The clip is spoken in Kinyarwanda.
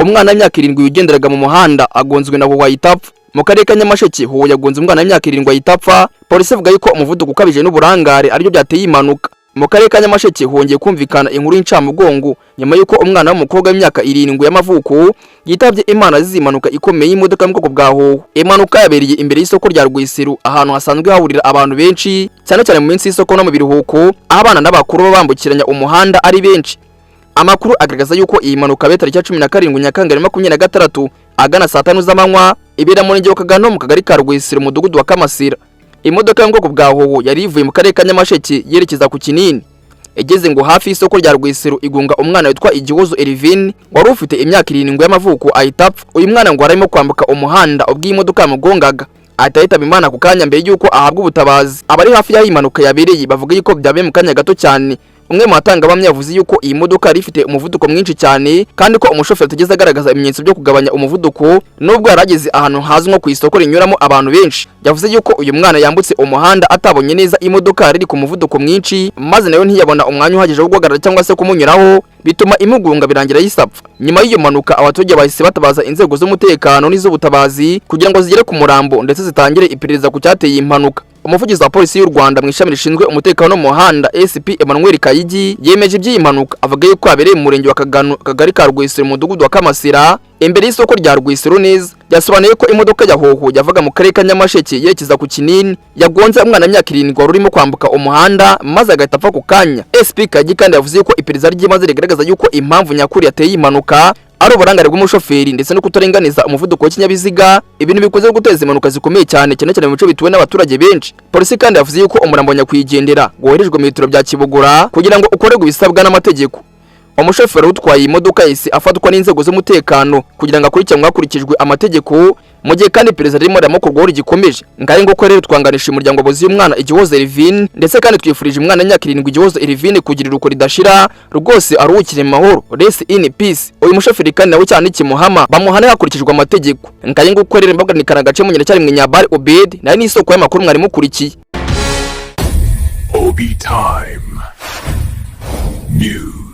umwana w'imyaka 7 wigenderaga mu muhanda agonzwe na Huwa itapfa. Mu karere ka Nyamasheke Huwa yagonze umwana w'imyaka 7 yitapfa. Polisi ivuga yuko umuvuduko ukabije n'uburangare ari byo byateye impanuka. Mu karere ka Nyamasheke hongeye kumvikana inkuru y'incamugongo nyuma yuko umwana w'umukobwa w'imyaka 7 y'amavuko yitabye Imana zimanuka ikomeye y'imodoka mu bwoko bwa Hoho. Impanuka yabereye imbere y'isoko rya Rwisiru ahantu hasanzwe hahurira abantu benshi cyane cyane mu minsi y'isoko no mu biruhuko, abana n'abakuru bambukiranya umuhanda ari benshi. Amakuru agaragaza yuko iyi mpanuka betari cya 17 Nyakanga 2026 agana saa 5 z'amanywa ibera muri njye Kagano mu kagari ka Rwisiru mudugudu wa Kamasira. Imodoka yo bwoko bwa Hoho yari ivuye mu karere ka Nyamasheke yerekeza ku Kinini. Egeze ngo hafi y'isoko rya Rwisiru igunga umwana witwa Igihozo Elvin wari ufite imyaka 7 y'amavuko ahitapfa. Uyu mwana ngo arimo kwambuka umuhanda ubwo imodoka yamugongaga atahita Imana ku kanya mbere yuko ahabwa ubutabazi. Abari hafi y'aho impanuka yabereye bavuga yuko byabaye mu kanya gato cyane. Umwe mu batangabamye yavuze yuko iyi modoka yari ifite umuvuduko mwinshi cyane kandi ko umushoferi atigeze agaragaza ibimenyetso byo kugabanya umuvuduko nubwo yarageze ahantu hazwi nko ku isoko rinyuramo abantu benshi. Yavuze yuko uyu mwana yambutse umuhanda atabonye neza imodoka yari ku muvuduko mwinshi maze nayo ntiyabona umwanya uhagije wo guhagarara cyangwa se kumunyuraho bituma imugunga birangira yisapfa. Nyuma y'iyo manuka abaturage bahise batabaza inzego z'umutekano n'iz'ubutabazi kugira ngo zigere ku murambo ndetse zitangire iperereza ku cyateye impanuka. Umuvugizi wa polisi y'u Rwanda mu ishami rishinzwe umutekano mu muhanda SP Emmanuel Kayigi yemeje iby'iyi mpanuka avuga yuko abereye mu murenge wa Kagano kagari ka Rwisiru mu mudugudu wa Kamasira imbere y'isoko rya Rwisiru neza. Yasobanuye ko imodoka ya Hoho yavaga mu karere ka Nyamasheke yerekeza ku Kinini yagonze umwana w'imyaka 7 wari urimo kwambuka umuhanda maze agahita apfa ku kanya. SP Kayigi kandi yavuze ko iperereza ry'imaze rigaragaza yuko impamvu nyakuri yateye impanuka ari uburangare bw'umushoferi ndetse no kutarenganiza umuvuduko w'ikinyabiziga, ibintu bikoze guteza impanuka zikomeye cyane mu bice bituwe n'abaturage benshi. Polisi kandi yavuze yuko umurambo nyakwigendera woherejwe mu bitaro bya Kibogora kugira ngo ukorerwe ibisabwa n'amategeko. Umushoferi utwaye imodoka yise afatwa n'inzego z'umutekano kugira ngo akurikiranwe hakurikijwe amategeko mu gihe kandi perezida ririmo riramukorwaho rigikomeje. Ngaye ngo ko rero twanganisha umuryango bozi y'umwana Igihozo Elvin ndetse kandi twifurije umwana w'imyaka 7 Igihozo Elvin kugira uruko ridashira rwose aruhukire mu mahoro, rest in peace. Uyu mushoferi kandi nawe cyane kimuhama bamuhane hakurikijwe amategeko. Ngaye ngo ko rero mbaganikana gace mu nyine cyari mu Nyabari Obed nayo ni isoko y'amakuru mwari mukurikiye. Obi Time News.